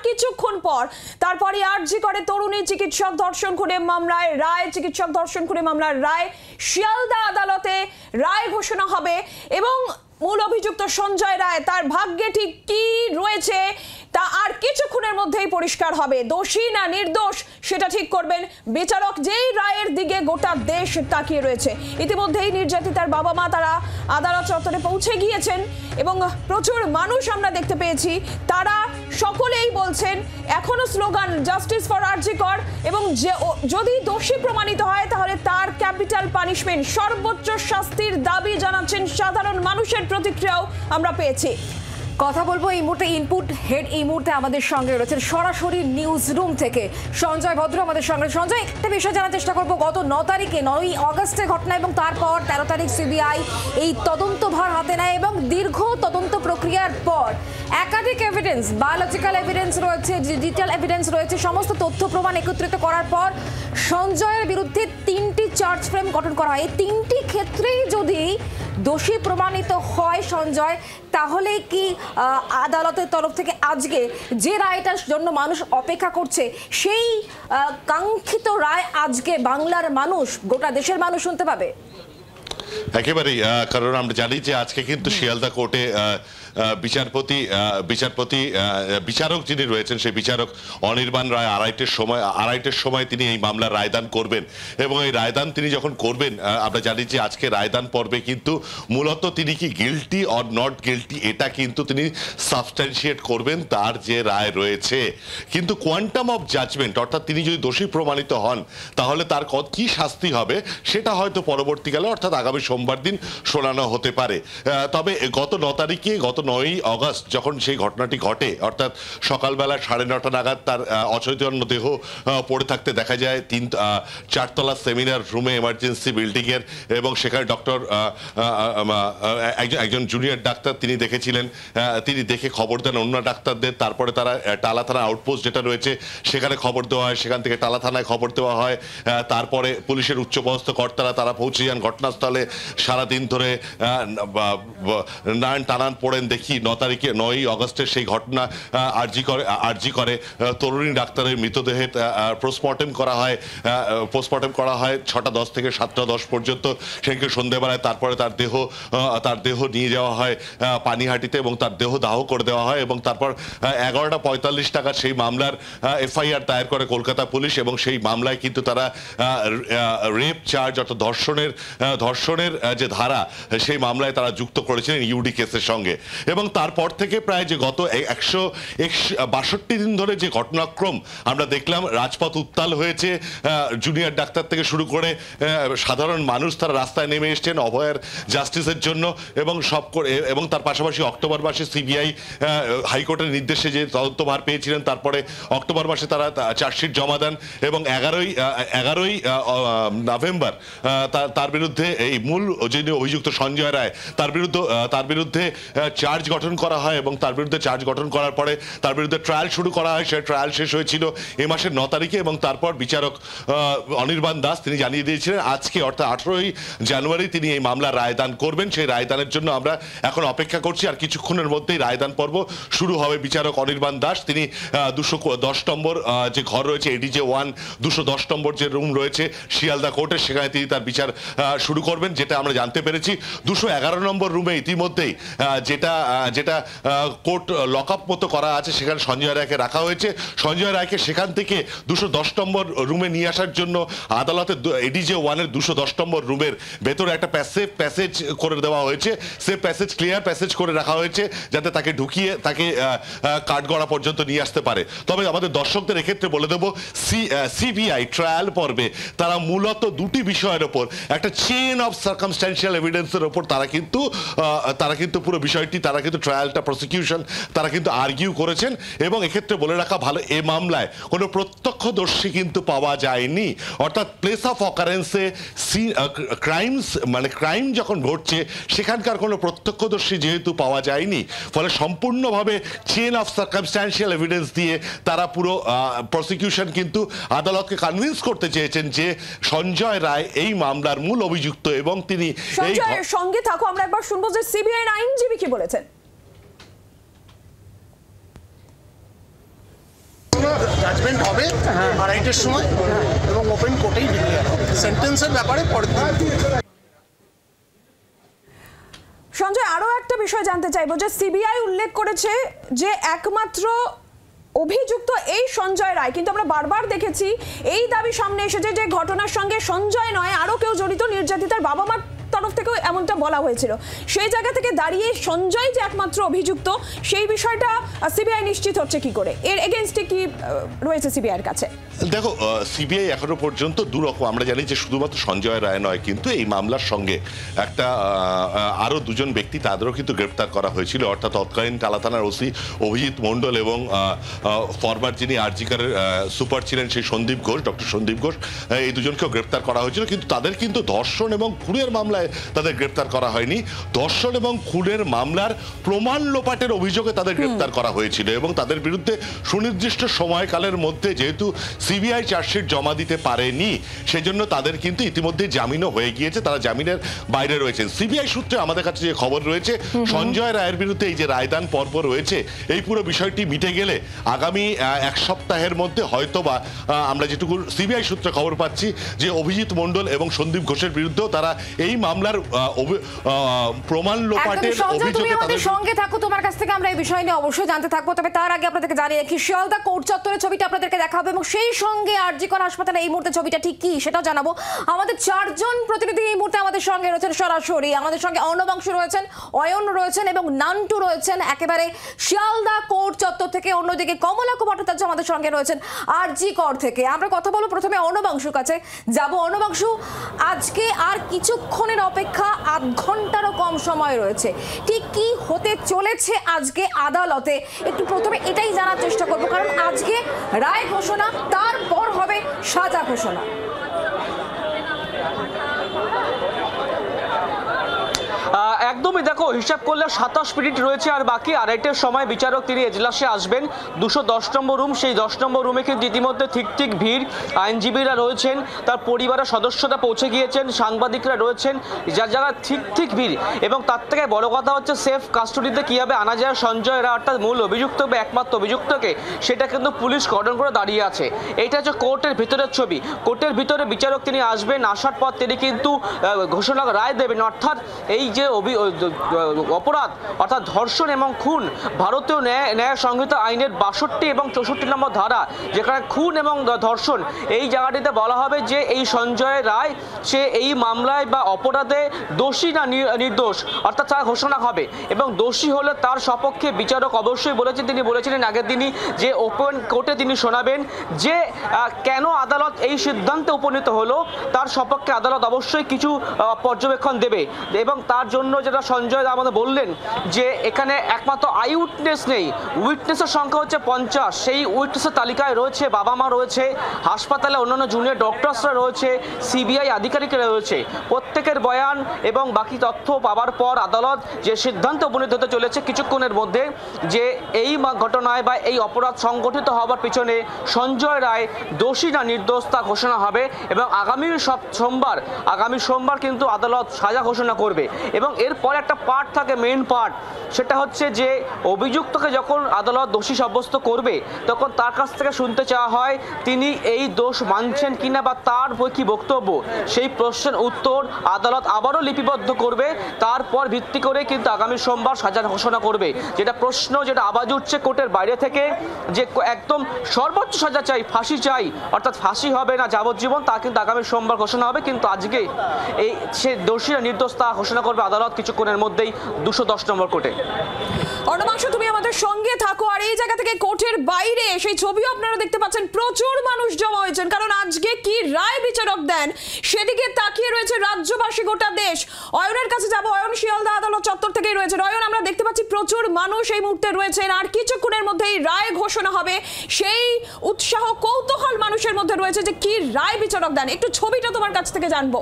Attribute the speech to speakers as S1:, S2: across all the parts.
S1: কিছুক্ষণ পর তারপরে আরজি করে তরুণী চিকিৎসক ধর্ষণ খুনে মামলায় রায়, চিকিৎসক ধর্ষণ খুনে মামলার রায় শিয়ালদা আদালতে রায় ঘোষণা হবে এবং মূল অভিযুক্ত সঞ্জয় রায় তার ভাগ্যে ঠিক কি রয়েছে তা আর কিছুক্ষণের মধ্যেই পরিষ্কার হবে। দোষী না নির্দোষ সেটা ঠিক করবেন বিচারক, যেই রায়ের দিকে গোটা দেশ তাকিয়ে রয়েছে। ইতিমধ্যেই নির্যাতিতার বাবা মা তারা আদালত চত্বরে পৌঁছে গিয়েছেন এবং প্রচুর মানুষ আমরা দেখতে পেয়েছি। তারা সকলেই বলছেন এখনো স্লোগান জাস্টিস ফর আরজি কর, এবং যদি দোষী প্রমাণিত হয় তাহলে তার ক্যাপিটাল পানিশমেন্ট, সর্বোচ্চ শাস্তির দাবি জানাচ্ছেন সাধারণ মানুষের প্রতিক্রিয়াও আমরা পেয়েছি।
S2: কথা বলবো এই মুহূর্তে ইনপুট হেড এই মুহূর্তে আমাদের সঙ্গে রয়েছেন সরাসরি নিউজ রুম থেকে সঞ্জয় ভদ্র আমাদের সঙ্গে। সঞ্জয়, একটা বিষয় জানার চেষ্টা করবো, গত 9 তারিখে 9 আগস্টের ঘটনা এবং তারপর 13 তারিখ সিবিআই এই তদন্তভার হাতে নেয় এবং দীর্ঘ তদন্ত প্রক্রিয়ার পর একাধিক এভিডেন্স, বায়োলজিক্যাল এভিডেন্স রয়েছে, ডিজিটাল এভিডেন্স রয়েছে, সমস্ত তথ্য প্রমাণ একত্রিত করার পর সঞ্জয়ের বিরুদ্ধে 3টি চার্জ ফ্রেম গঠন করা হয়। এই 3টি ক্ষেত্রেই যদি দোষী প্রমাণিত হয় সঞ্জয়, তাহলে কি আদালতের তরফ থেকে আজকে যে রায়টার জন্য মানুষ অপেক্ষা করছে সেই কাঙ্ক্ষিত রায় আজকে বাংলার মানুষ, গোটা দেশের মানুষ শুনতে পাবে?
S3: একেবারেই, কারণ আমরা জানি যে আজকে কিন্তু শিয়ালদা কোর্টে বিচারক যিনি রয়েছেন সেই বিচারক অনির্বাণ রায় আড়াইটের সময় তিনি এই মামলার রায়দান করবেন এবং এই রায়দান তিনি যখন করবেন আমরা জানি যে আজকে রায়দান পর্বে কিন্তু মূলত তিনি কি গিলটি অর নট গিলটি এটা কিন্তু তিনি সাবস্ট্যান্সিয়েট করবেন তার যে রায় রয়েছে। কিন্তু কোয়ান্টাম অফ জাজমেন্ট, অর্থাৎ তিনি যদি দোষী প্রমাণিত হন তাহলে তার কি শাস্তি হবে সেটা হয়তো পরবর্তীকালে অর্থাৎ আগামী সোমবার দিন শোনানো হতে পারে। তবে গত 9 তারিখে, গত 9 আগস্ট যখন সেই ঘটনাটি ঘটে, অর্থাৎ সকালবেলা 9:30 নাগাদ তার অচৈতন্য দেহ পড়ে থাকতে দেখা যায় 4তলা সেমিনার রুমে এমার্জেন্সি বিল্ডিং এর, এবং সেখানে ডক্টর একজন জুনিয়র ডাক্তার তিনি দেখেছিলেন, তিনি দেখে খবর দেন অন্য ডাক্তারদের। তারপরে তারা টালা থানা আউটপোস্ট যেটা রয়েছে সেখানে খবর দেওয়া হয়, সেখান থেকে টালা থানায় খবর দেওয়া হয়। তারপরে পুলিশের উচ্চপদস্থ কর্তারা তারা পৌঁছে যান ঘটনাস্থলে। সারাদিন ধরে নান টানান পড়েন। দেখি 9 তারিখে 9 আগস্টের সেই ঘটনা আরজি করে তরুণী ডাক্তারের মৃতদেহে পোস্টমর্টেম করা হয়। 6টা 10 থেকে 7টা 10 পর্যন্ত, সেখানে সন্ধ্যেবেলায় তারপরে তার দেহ নিয়ে যাওয়া হয় পানিহাটিতে এবং তার দেহ দাহ করে দেওয়া হয় এবং তারপর 11টা 45 টাকার সেই মামলার এফআইআর দায়ের করে কলকাতা পুলিশ এবং সেই মামলায় কিন্তু তারা রেপ চার্জ অর্থাৎ ধর্ষণের যে ধারা সেই মামলায় তারা যুক্ত করেছিলেন ইউডি কেসের সঙ্গে। এবং তারপর থেকে প্রায় যে গত 162 দিন ধরে যে ঘটনাক্রম আমরা দেখলাম, রাজপথ উত্তাল হয়েছে, জুনিয়র ডাক্তার থেকে শুরু করে সাধারণ মানুষ তারা রাস্তায় নেমে এসছেন অভয়ের জাস্টিসের জন্য এবং তার পাশাপাশি অক্টোবর মাসে সিবিআই হাইকোর্টের নির্দেশে যে তদন্তভার পেয়েছিলেন, তারপরে অক্টোবর মাসে তারা চার্জশিট জমা দেন এবং 11ই নভেম্বর তার বিরুদ্ধে এই মূল যিনি অভিযুক্ত সঞ্জয় রায় তার বিরুদ্ধে চার্জ গঠন করা হয় এবং তার বিরুদ্ধে চার্জ গঠন করার পরে তার বিরুদ্ধে ট্রায়াল শুরু করা হয়। সেই ট্রায়াল শেষ হয়েছিল এই মাসের 9 তারিখে এবং তারপর বিচারক অনির্বাণ দাস তিনি জানিয়ে দিয়েছিলেন আজকে অর্থাৎ 18ই জানুয়ারি তিনি এই মামলার রায়দান করবেন। সেই রায়দানের জন্য আমরা এখন অপেক্ষা করছি, আর কিছুক্ষণের মধ্যেই রায়দান পর্ব শুরু হবে। বিচারক অনির্বাণ দাস তিনি 210 নম্বর যে ঘর রয়েছে এডিজে 1 210 নম্বর যে রুম রয়েছে শিয়ালদা কোর্টে, সেখানে তিনি তার বিচার শুরু করবেন। যেটা আমরা জানতে পেরেছি 211 নম্বর রুমে ইতিমধ্যেই যেটা কোর্ট লকআপ মতো করা আছে সেখানে সঞ্জয় রায়কে রাখা হয়েছে। সঞ্জয় রায়কে সেখান থেকে 210 নম্বর রুমে নিয়ে আসার জন্য আদালতের এডিজে 1-এর 210 নম্বর রুমের ভেতরে একটা প্যাসেজ করে দেওয়া হয়েছে। সে ক্লিয়ার প্যাসেজ করে রাখা হয়েছে যাতে তাকে ঢুকিয়ে তাকে কাঠগড়া পর্যন্ত নিয়ে আসতে পারে। তবে আমাদের দর্শকদের এক্ষেত্রে বলে দেবো সিবিআই ট্রায়াল পর্বে তারা মূলত দুটি বিষয়ের ওপর, একটা চেইন অফ সার্কামস্ট্যান্সিয়াল এভিডেন্সের ওপর তারা কিন্তু পুরো বিষয়টি তারা কিন্তু ট্রায়ালটা প্রসিকিউশন তারা কিন্তু আর্গিউ করেছেন। এবং এক্ষেত্রে বলে রাখা ভালো, এ মামলায় কোনো প্রত্যক্ষদর্শী কিন্তু পাওয়া যায়নি, অর্থাৎ প্লেস অফ অকারেন্সে ক্রাইম যখন ঘটছে সেখানকার কোনো প্রত্যক্ষদর্শী যেহেতু পাওয়া যায়নি, ফলে সম্পূর্ণভাবে চেইন অফ সার্কামস্ট্যান্সিয়াল এভিডেন্স দিয়ে তারা পুরো প্রসিকিউশন কিন্তু আদালতকে কনভিন্স করতে চেয়েছেন যে সঞ্জয় রায় এই মামলার মূল অভিযুক্ত এবং তিনি
S1: সঞ্জয়ের সঙ্গে থাকো। আমরা একবার শুনবো যে সিবিআই আইনজীবী কি বলেছেন।
S4: জাজমেন্ট হবে 2:30-এর সময় এবং ওপেন কোর্টেই ডিক্লেয়ার হবে। সেন্টেন্সের ব্যাপারে পরের দিন।
S1: সঞ্জয়, আরো একটা বিষয় জানতে চাইবো যে সিবিআই উল্লেখ করেছে যে একমাত্র অভিযুক্ত এই সঞ্জয় রায়, কিন্তু আমরা বারবার দেখেছি এই দাবি সামনে এসেছে যে ঘটনার সঙ্গে সঞ্জয় নয় আরো কেউ জড়িত, নির্যাতিতার বাবা মার তরফ থেকেও এমনটা বলা হয়েছিল। সেই জায়গা থেকে দাঁড়িয়ে সঞ্জয় যে একমাত্র অভিযুক্ত সেই বিষয়টা সিবিআই নিশ্চিত হচ্ছে কি করে? এর এগেইনস্টে কি রয়েছে সিবিআই এর কাছে?
S3: দেখো, সিবিআই এখনো পর্যন্ত দুরকম, আমরা জানি যে শুধুমাত্র সঞ্জয় রায় নয়, কিন্তু এই মামলার সঙ্গে একটা আরো দুজন ব্যক্তি তাদেরও কিন্তু গ্রেপ্তার করা হয়েছিল, অর্থাৎ তৎকালীন টালা থানার ওসি অভিজিৎ মণ্ডল এবং ফরমার যিনি আরজিকারের সুপার ছিলেন সেই সন্দীপ ঘোষ, ডক্টর সন্দীপ ঘোষ, এই দুজনকেও গ্রেপ্তার করা হয়েছিল। কিন্তু তাদের কিন্তু ধর্ষণ এবং খুনের মামলায় তাদের গ্রেপ্তার করা হয়নি। ধর্ষণ এবং খুনের মামলার প্রমাণ লোপাটের অভিযোগে তাদের গ্রেপ্তার করা হয়েছিল এবং তাদের বিরুদ্ধে সুনির্দিষ্ট সময়কালের মধ্যে যেহেতু সিবিআই চার্জশিট জমা দিতে পারেনি, সেজন্য তাদের কিন্তু ইতিমধ্যে জামিনও হয়ে গিয়েছে, তারা জামিনের বাইরে রয়েছেন। সিবিআই সূত্রে আমাদের কাছে যে খবর রয়েছে, সঞ্জয় রায়ের বিরুদ্ধে এই যে রায়দান পর্ব রয়েছে, এই পুরো বিষয়টি মিটে গেলে আগামী এক সপ্তাহের মধ্যে হয়তোবা আমরা যেটুকু সিবিআই সূত্রে খবর পাচ্ছি যে অভিজিৎ মণ্ডল এবং সন্দীপ ঘোষের বিরুদ্ধেও তারা এই মামলার প্রমাণ লোপাটের অভিযোগে
S2: তাদের সঙ্গে থাকো, তোমার কাছ থেকে আমরা এই বিষয় নিয়ে অবশ্যই জানতে থাকবো। তবে তার আগে আপনাদেরকে জানিয়ে রাখি, শিয়ালদা কোর্ট চত্বরের ছবিটা আপনাদেরকে দেখাবো এবং সেই সঙ্গে আরজি কর হাসপাতালে এই মুহূর্তে ছবিটা ঠিক কি সেটাও জানাবো। আমাদের 4 জন প্রতিনিধি এই মুহূর্তে আমাদের সঙ্গে রয়েছেন সরাসরি। আমাদের সঙ্গে অর্ণবাংশু রয়েছেন, অয়ন রয়েছেন এবং নান্টু রয়েছেন একেবারে শিয়ালদা কোর্ট চত্বর থেকে। অন্যদিকে কমলাক্ষ ভট্টাচার্য আমাদের সঙ্গে রয়েছেন আরজি কর থেকে। আমরা কথা বলবো প্রথমে অর্ণবাংশুর কাছে যাব। অর্ণবাংশু, আজকে আর কিছুক্ষণের অপেক্ষা, 8 ঘন্টারও কম সময় রয়েছে, ঠিক কি হতে চলেছে আজকে আদালতে একটু প্রথমে এটাই জানার চেষ্টা করবো, কারণ আজকে রায় ঘোষণা, তারপর হবে সাজা ঘোষণা।
S5: একদমই, দেখো হিসাব করলে 27 মিনিট রয়েছে আর বাকি 2:30-এর সময় বিচারক তিনি এজলাসে আসবেন। 210 নম্বর রুম, সেই 10 নম্বর রুমে কিন্তু ইতিমধ্যে ঠিক ভিড়, আইনজীবীরা রয়েছেন, তার পরিবারের সদস্যরা পৌঁছে গিয়েছেন, সাংবাদিকরা রয়েছেন, যার জায়গা ঠিক ভিড়। এবং তার থেকে বড় কথা হচ্ছে সেফ কাস্টডিতে কীভাবে আনা যায় সঞ্জয় রায়, অর্থাৎ মূল অভিযুক্ত বা একমাত্র অভিযুক্তকে, সেটা কিন্তু পুলিশ কর্ডন করে দাঁড়িয়ে আছে। এইটা হচ্ছে কোর্টের ভিতরের ছবি। কোর্টের ভিতরে বিচারক তিনি আসবেন, আসার পর তিনি কিন্তু ঘোষণা রায় দেবেন, অর্থাৎ এই যে অপরাধ অর্থাৎ ধর্ষণ এবং খুন, ভারতীয় ন্যায় সংহিতা আইনের 62 এবং 64 নম্বর ধারা, যেখানে খুন এবং ধর্ষণ, এই জায়গাটিতে বলা হবে যে এই সঞ্জয় রায় সে এই মামলায় বা অপরাধে দোষী না নির্দোষ, অর্থাৎ তার ঘোষণা হবে। এবং দোষী হলে তার সপক্ষে বিচারক অবশ্যই তিনি বলেছিলেন আগের দিনই যে ওপেন কোর্টে তিনি শোনাবেন যে কেন আদালত এই সিদ্ধান্তে উপনীত হলো, তার সপক্ষে আদালত অবশ্যই কিছু পর্যবেক্ষণ দেবে। এবং তার জন্য যেটা সঞ্জয় আমাদের বললেন যে এখানে একমাত্র আই উইটনেস নেই, উইটনেসের সংখ্যা হচ্ছে 50। সেই উইটনেসের তালিকায় রয়েছে বাবা মা রয়েছে, হাসপাতালে অন্যান্য জুনিয়র ডক্টরসরা রয়েছে, সিবিআই আধিকারিকরা রয়েছে। প্রত্যেকের বয়ান এবং বাকি তথ্য পাওয়ার পর আদালত যে সিদ্ধান্তে উপনীত হতে চলেছে কিছুক্ষণের মধ্যে যে এই ঘটনায় বা এই অপরাধ সংগঠিত হওয়ার পিছনে সঞ্জয় রায় দোষী না নির্দোষ তা ঘোষণা হবে। এবং আগামী সোমবার কিন্তু আদালত সাজা ঘোষণা করবে। এবং এরপর একটা পার্ট থাকে, মেইন পার্ট, সেটা হচ্ছে যে অভিযুক্তকে যখন আদালত দোষী সাব্যস্ত করবে তখন তার কাছ থেকে শুনতে চাওয়া হয় তিনি এই দোষ মানছেন কিনা বা তার কি বক্তব্য, সেই প্রশ্নের উত্তর আদালত আবারও লিপিবদ্ধ করবে। তারপর ভিত্তি করে কিন্তু আগামী সোমবার সাজা ঘোষণা করবে। যেটা প্রশ্ন, যেটা আওয়াজ উঠছে কোর্টের বাইরে থেকে যে একদম সর্বোচ্চ সাজা চাই, ফাঁসি চাই, অর্থাৎ ফাঁসি হবে না যাবজ্জীবন, তা কিন্তু আগামী সোমবার ঘোষণা হবে। কিন্তু আজকে এই সে দোষী না নির্দোষ তা ঘোষণা করবে আদালত কিছুক্ষণের মধ্যেই 210 নম্বর কোর্টে।
S1: অর্ণবাংশু, তুমি আমাদের সঙ্গে থাকো। আর এই জায়গা থেকে কোর্টের বাইরে সেই ছবিও আপনারা দেখতে পাচ্ছেন, প্রচুর মানুষ জমা হয়েছেন, কারণ আজকে কি রায় বিচারক দেন সেদিকে তাকিয়ে রয়েছে রাজ্যবাসী, গোটা দেশ। অয়নের কাছে যাব। অয়ন শিয়ালদা আদালত চত্বর থেকেই রয়েছে। অয়ন, আমরা দেখতে পাচ্ছি প্রচুর মানুষ এই মুহূর্তে রয়েছেন, আর কিছুক্ষণের মধ্যেই রায় ঘোষণা হবে, সেই উৎসাহ কৌতূহল মানুষের মধ্যে রয়েছে যে কি রায় বিচারক দেন। একটু ছবিটা তোমার কাছ থেকে জানবো।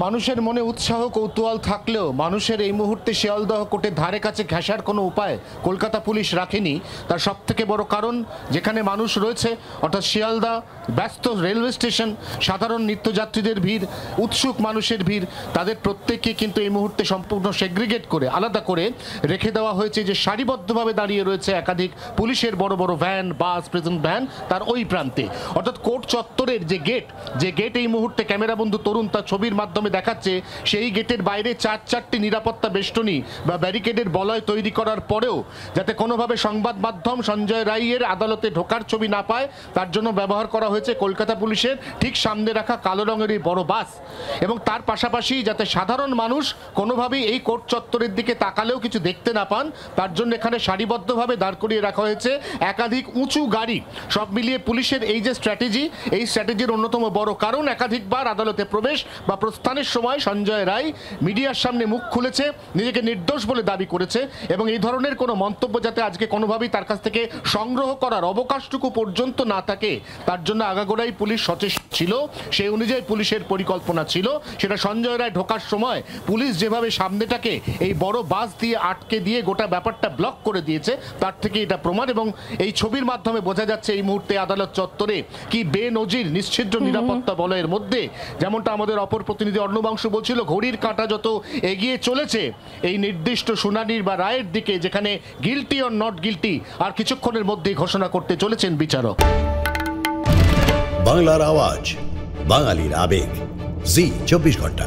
S6: মানুষের মনে উৎসাহ কৌতূহল থাকলেও মানুষের এই মুহূর্তে শিয়ালদহ কোর্টের ধারে কাছে ঘেঁষার কোনো উপায় কলকাতা পুলিশ রাখেনি। তার সব থেকে বড় কারণ যেখানে মানুষ রয়েছে অর্থাৎ শিয়ালদহ ব্যস্ত রেলওয়ে স্টেশন, সাধারণ নিত্যযাত্রীদের ভিড়, উৎসুক মানুষের ভিড়, তাদের প্রত্যেককে কিন্তু এই মুহূর্তে সম্পূর্ণ সেগ্রিগেট করে আলাদা করে রেখে দেওয়া হয়েছে। যে সারিবদ্ধভাবে দাঁড়িয়ে রয়েছে একাধিক পুলিশের বড় বড় ভ্যান, বাস, প্রেজেন্ট ভ্যান তার ওই প্রান্তে, অর্থাৎ কোর্ট চত্বরের যে গেট এই মুহূর্তে ক্যামেরাবন্ধু তরুণ তার ছবির মাধ্যমে দেখাচ্ছে, সেই গেটের বাইরে চারটি নিরাপত্তা বেষ্টনী বা ব্যারিকেডের বলয় তৈরি করার পরেও যাতে কোনোভাবে সংবাদ মাধ্যম সঞ্জয় রায়ের আদালতে ঢোকার ছবি না পায় তার জন্য ব্যবহার করা হয়েছে কলকাতা পুলিশের ঠিক সামনে রাখা কালো রঙের এই বড় বাস। এবং তার পাশাপাশি যাতে সাধারণ মানুষ কোনোভাবেই এই কোর্ট চত্বরের দিকে তাকালেও কিছু দেখতে না পান তার জন্য এখানে সারিবদ্ধভাবে দাঁড় করিয়ে রাখা হয়েছে একাধিক উঁচু গাড়ি। সব মিলিয়ে পুলিশের এই যে স্ট্র্যাটেজি, এই স্ট্র্যাটেজির অন্যতম বড় কারণ একাধিকবার আদালতে প্রবেশ বা প্রস্থানের সময় সঞ্জয় রায় মিডিয়ার সামনে মুখ খুলেছে, নিজেকে নির্দোষ বলে দাবি করেছে এবং এই ধরনের কোনো মন্তব্য যাতে আজকে কোনোভাবেই তার কাছ থেকে সংগ্রহ করার অবকাশটুকু পর্যন্ত না থাকে তার জন্য আগাগোড়াই পুলিশ সচেষ্ট ছিল। সেই অনুযায়ী পুলিশের পরিকল্পনা ছিল, সেটা সঞ্জয় রায় ঢোকার সময় পুলিশ যেভাবে সামনেটাকে এই বড় বাস দিয়ে আটকে দিয়ে গোটা ব্যাপারটা ব্লক করে দিয়েছে তার থেকে এটা প্রমাণ। এবং এই ছবির মাধ্যমে বোঝা যাচ্ছে এই মুহূর্তে আদালত চত্বরে কি বেনজির নিশ্চিদ্র নিরাপত্তা বলয়ের মধ্যে, যেমনটা আমাদের অপর প্রতিনিধি অর্ণবাংশু বলছিল, ঘড়ির কাঁটা যত এগিয়ে চলেছে এই নির্দিষ্ট শুনানির বা রায়ের দিকে, যেখানে গিলটি অর নট গিলটি আর কিছুক্ষণের মধ্যেই ঘোষণা করতে চলেছেন বিচারক।
S7: বাংলার আওয়াজ, বাঙালির আবেগ, জি 24 ঘন্টা।